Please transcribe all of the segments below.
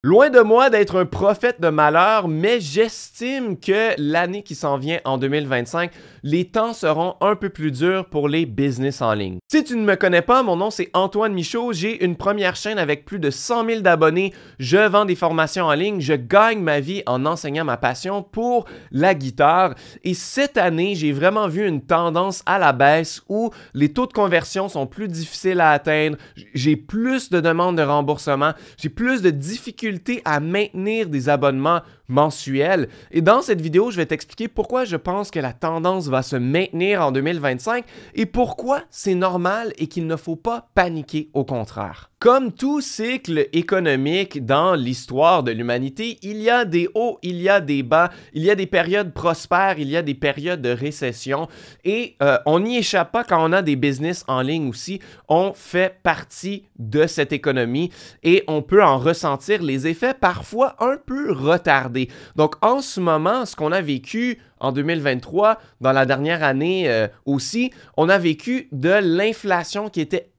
Loin de moi d'être un prophète de malheur, mais j'estime que l'année qui s'en vient en 2025, les temps seront un peu plus durs pour les business en ligne. Si tu ne me connais pas, mon nom c'est Antoine Michaud, j'ai une première chaîne avec plus de 100 000 d'abonnés, je vends des formations en ligne, je gagne ma vie en enseignant ma passion pour la guitare et cette année, j'ai vraiment vu une tendance à la baisse où les taux de conversion sont plus difficiles à atteindre, j'ai plus de demandes de remboursement, j'ai plus de difficultés à maintenir des abonnements mensuels. Et dans cette vidéo, je vais t'expliquer pourquoi je pense que la tendance va se maintenir en 2025 et pourquoi c'est normal et qu'il ne faut pas paniquer, au contraire. Comme tout cycle économique dans l'histoire de l'humanité, il y a des hauts, il y a des bas, il y a des périodes prospères, il y a des périodes de récession et on n'y échappe pas quand on a des business en ligne aussi. On fait partie de cette économie et on peut en ressentir les effets parfois un peu retardés. Donc en ce moment, ce qu'on a vécu en 2023, dans la dernière année aussi, on a vécu de l'inflation qui était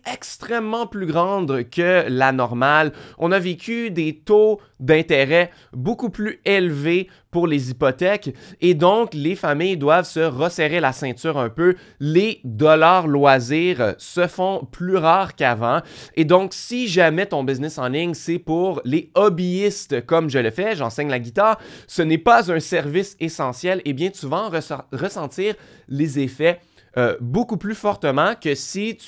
extrêmement plus grande que la normale. On a vécu des taux d'intérêt beaucoup plus élevés pour les hypothèques et donc les familles doivent se resserrer la ceinture un peu. Les dollars loisirs se font plus rares qu'avant et donc si jamais ton business en ligne c'est pour les hobbyistes comme je le fais, j'enseigne la guitare, ce n'est pas un service essentiel et bien tu vas ressentir les effets beaucoup plus fortement que si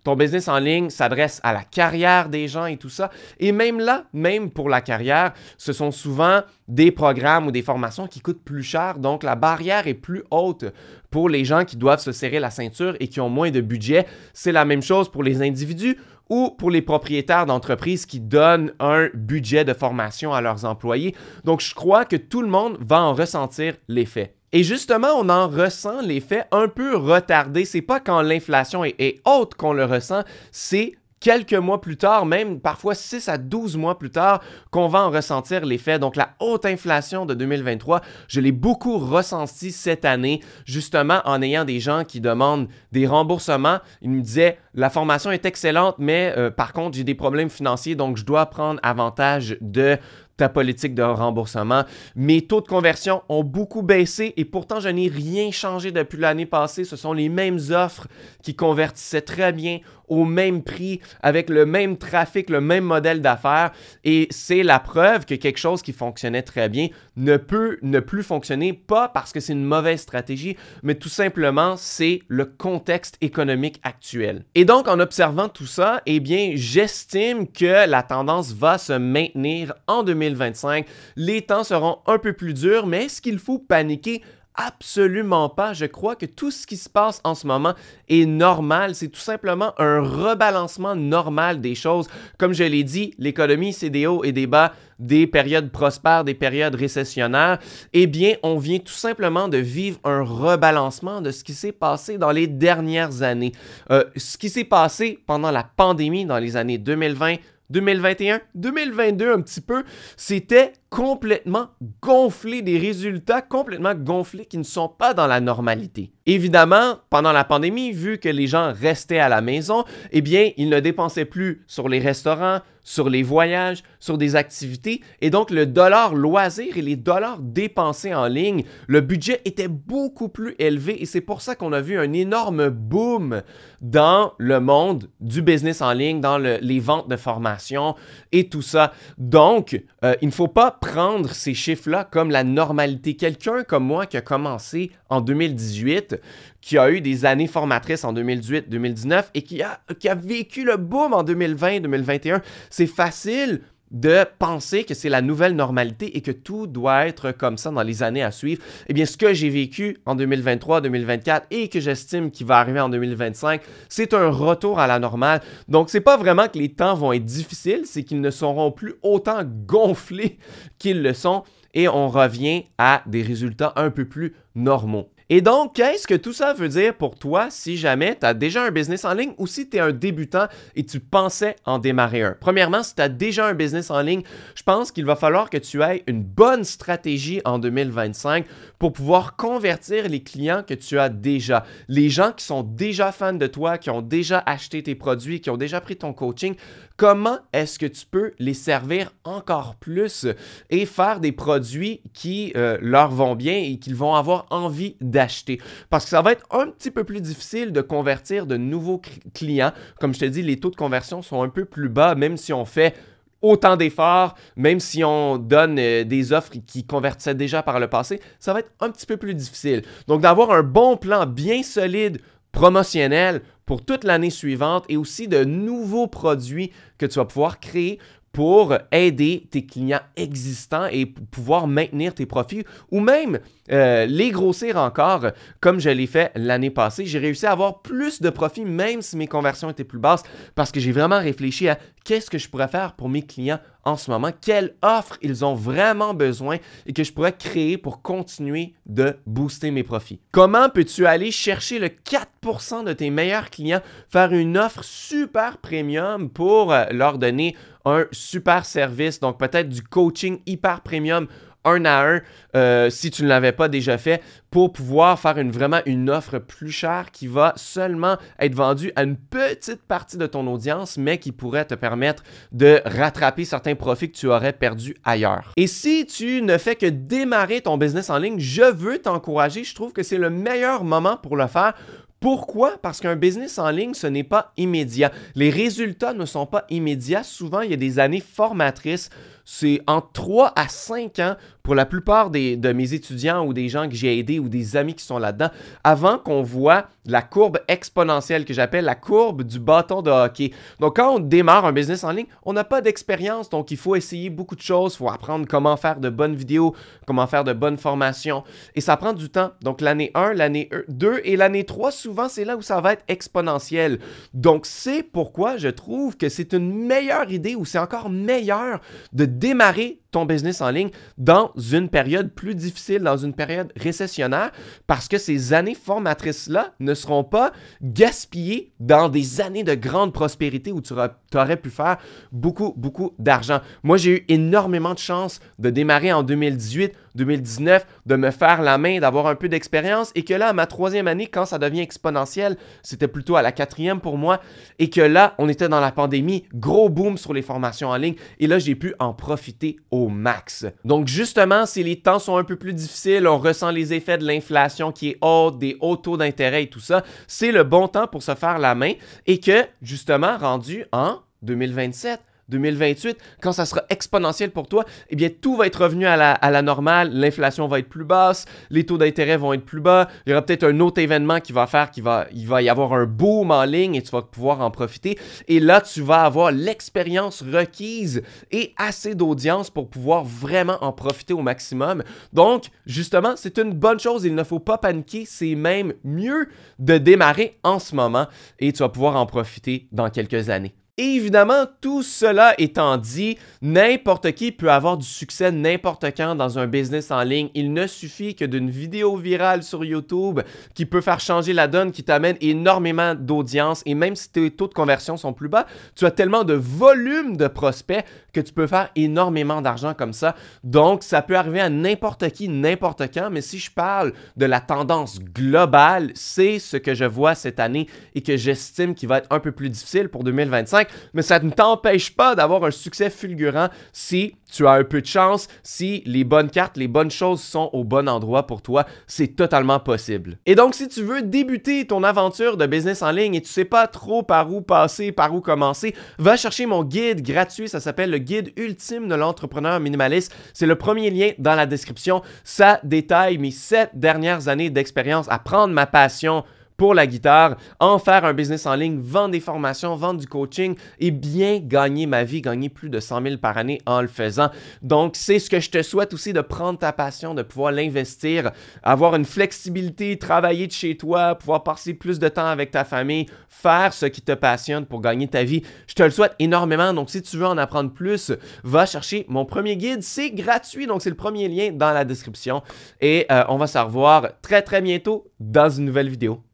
ton business en ligne s'adresse à la carrière des gens et tout ça. Et même là, même pour la carrière, ce sont souvent des programmes ou des formations qui coûtent plus cher. Donc, la barrière est plus haute pour les gens qui doivent se serrer la ceinture et qui ont moins de budget. C'est la même chose pour les individus ou pour les propriétaires d'entreprises qui donnent un budget de formation à leurs employés. Donc, je crois que tout le monde va en ressentir l'effet. Et justement, on en ressent l'effet un peu retardé. C'est pas quand l'inflation est haute qu'on le ressent, c'est quelques mois plus tard, même parfois 6 à 12 mois plus tard, qu'on va en ressentir l'effet. Donc, la haute inflation de 2023, je l'ai beaucoup ressenti cette année, justement en ayant des gens qui demandent des remboursements. Ils me disaient, la formation est excellente, mais par contre, j'ai des problèmes financiers, donc je dois prendre avantage de ta politique de remboursement. Mes taux de conversion ont beaucoup baissé et pourtant, je n'ai rien changé depuis l'année passée. Ce sont les mêmes offres qui convertissaient très bien au même prix, avec le même trafic, le même modèle d'affaires. Et c'est la preuve que quelque chose qui fonctionnait très bien ne peut ne plus fonctionner, pas parce que c'est une mauvaise stratégie, mais tout simplement, c'est le contexte économique actuel. Et donc, en observant tout ça, eh bien, j'estime que la tendance va se maintenir en 2025. Les temps seront un peu plus durs, mais est-ce qu'il faut paniquer? Absolument pas. Je crois que tout ce qui se passe en ce moment est normal. C'est tout simplement un rebalancement normal des choses. Comme je l'ai dit, l'économie, c'est des hauts et des bas, des périodes prospères, des périodes récessionnaires. Eh bien, on vient tout simplement de vivre un rebalancement de ce qui s'est passé dans les dernières années. Ce qui s'est passé pendant la pandémie dans les années 2020, 2021, 2022 un petit peu, c'était complètement gonflé, des résultats complètement gonflés qui ne sont pas dans la normalité. Évidemment, pendant la pandémie, vu que les gens restaient à la maison, eh bien, ils ne dépensaient plus sur les restaurants, sur les voyages, sur des activités, et donc le dollar loisir et les dollars dépensés en ligne, le budget était beaucoup plus élevé et c'est pour ça qu'on a vu un énorme boom dans le monde du business en ligne, dans les ventes de formation et tout ça. Donc, il ne faut pas prendre ces chiffres-là comme la normalité. Quelqu'un comme moi qui a commencé en 2018, qui a eu des années formatrices en 2018, 2019 et qui a vécu le boom en 2020, 2021, c'est facile de penser que c'est la nouvelle normalité et que tout doit être comme ça dans les années à suivre. Eh bien, ce que j'ai vécu en 2023, 2024 et que j'estime qu'il va arriver en 2025, c'est un retour à la normale. Donc, c'est pas vraiment que les temps vont être difficiles, c'est qu'ils ne seront plus autant gonflés qu'ils le sont et on revient à des résultats un peu plus normaux. Et donc, qu'est-ce que tout ça veut dire pour toi si jamais tu as déjà un business en ligne ou si tu es un débutant et tu pensais en démarrer un? Premièrement, si tu as déjà un business en ligne, je pense qu'il va falloir que tu aies une bonne stratégie en 2025 pour pouvoir convertir les clients que tu as déjà. Les gens qui sont déjà fans de toi, qui ont déjà acheté tes produits, qui ont déjà pris ton coaching, comment est-ce que tu peux les servir encore plus et faire des produits qui leur vont bien et qu'ils vont avoir envie d'acheter? Parce que ça va être un petit peu plus difficile de convertir de nouveaux clients. Comme je te dis, les taux de conversion sont un peu plus bas, même si on fait autant d'efforts, même si on donne des offres qui convertissaient déjà par le passé, ça va être un petit peu plus difficile. Donc, d'avoir un bon plan bien solide, promotionnel pour toute l'année suivante et aussi de nouveaux produits que tu vas pouvoir créer pour aider tes clients existants et pouvoir maintenir tes profits ou même les grossir encore comme je l'ai fait l'année passée. J'ai réussi à avoir plus de profits même si mes conversions étaient plus basses parce que j'ai vraiment réfléchi à qu'est-ce que je pourrais faire pour mes clients en ce moment, quelle offre ils ont vraiment besoin et que je pourrais créer pour continuer de booster mes profits. Comment peux-tu aller chercher le 4% de tes meilleurs clients, faire une offre super premium pour leur donner un super service, donc peut-être du coaching hyper premium 1 à 1 si tu ne l'avais pas déjà fait pour pouvoir faire vraiment une offre plus chère qui va seulement être vendue à une petite partie de ton audience mais qui pourrait te permettre de rattraper certains profits que tu aurais perdus ailleurs. Et si tu ne fais que démarrer ton business en ligne, je veux t'encourager, je trouve que c'est le meilleur moment pour le faire. Pourquoi? Parce qu'un business en ligne, ce n'est pas immédiat. Les résultats ne sont pas immédiats. Souvent, il y a des années formatrices. C'est entre 3 à 5 ans pour la plupart de mes étudiants ou des gens que j'ai aidés ou des amis qui sont là-dedans, avant qu'on voit la courbe exponentielle que j'appelle la courbe du bâton de hockey. Donc, quand on démarre un business en ligne, on n'a pas d'expérience, donc il faut essayer beaucoup de choses, il faut apprendre comment faire de bonnes vidéos, comment faire de bonnes formations, et ça prend du temps. Donc, l'année 1, l'année 2 et l'année 3, souvent, c'est là où ça va être exponentiel. Donc, c'est pourquoi je trouve que c'est une meilleure idée ou c'est encore meilleur de démarrer ton business en ligne dans une période plus difficile, dans une période récessionnaire, parce que ces années formatrices-là ne seront pas gaspillées dans des années de grande prospérité où tu aurais pu faire beaucoup, beaucoup d'argent. Moi, j'ai eu énormément de chance de démarrer en 2018, 2019, de me faire la main, d'avoir un peu d'expérience et que là, à ma 3e année, quand ça devient exponentiel, c'était plutôt à la 4e pour moi et que là, on était dans la pandémie, gros boom sur les formations en ligne et là, j'ai pu en profiter au max. Donc, justement, si les temps sont un peu plus difficiles, on ressent les effets de l'inflation qui est haute, des hauts taux d'intérêt et tout ça, c'est le bon temps pour se faire la main et que, justement, rendu en 2027, 2028, quand ça sera exponentiel pour toi, eh bien, tout va être revenu à la normale, l'inflation va être plus basse, les taux d'intérêt vont être plus bas, il y aura peut-être un autre événement qui va faire il va y avoir un boom en ligne et tu vas pouvoir en profiter. Et là, tu vas avoir l'expérience requise et assez d'audience pour pouvoir vraiment en profiter au maximum. Donc, justement, c'est une bonne chose, il ne faut pas paniquer, c'est même mieux de démarrer en ce moment et tu vas pouvoir en profiter dans quelques années. Et évidemment, tout cela étant dit, n'importe qui peut avoir du succès n'importe quand dans un business en ligne. Il ne suffit que d'une vidéo virale sur YouTube qui peut faire changer la donne, qui t'amène énormément d'audience et même si tes taux de conversion sont plus bas, tu as tellement de volume de prospects que tu peux faire énormément d'argent comme ça. Donc, ça peut arriver à n'importe qui, n'importe quand, mais si je parle de la tendance globale, c'est ce que je vois cette année et que j'estime qu'il va être un peu plus difficile pour 2025. Mais ça ne t'empêche pas d'avoir un succès fulgurant si tu as un peu de chance, si les bonnes cartes, les bonnes choses sont au bon endroit pour toi. C'est totalement possible. Et donc, si tu veux débuter ton aventure de business en ligne et tu ne sais pas trop par où passer, par où commencer, va chercher mon guide gratuit. Ça s'appelle le guide ultime de l'entrepreneur minimaliste. C'est le premier lien dans la description. Ça détaille mes 7 dernières années d'expérience à prendre ma passion pour la guitare, en faire un business en ligne, vendre des formations, vendre du coaching et bien gagner ma vie, gagner plus de 100 000 par année en le faisant. Donc, c'est ce que je te souhaite aussi, de prendre ta passion, de pouvoir l'investir, avoir une flexibilité, travailler de chez toi, pouvoir passer plus de temps avec ta famille, faire ce qui te passionne pour gagner ta vie. Je te le souhaite énormément. Donc, si tu veux en apprendre plus, va chercher mon premier guide. C'est gratuit, donc c'est le premier lien dans la description. Et on va se revoir très, très bientôt dans une nouvelle vidéo.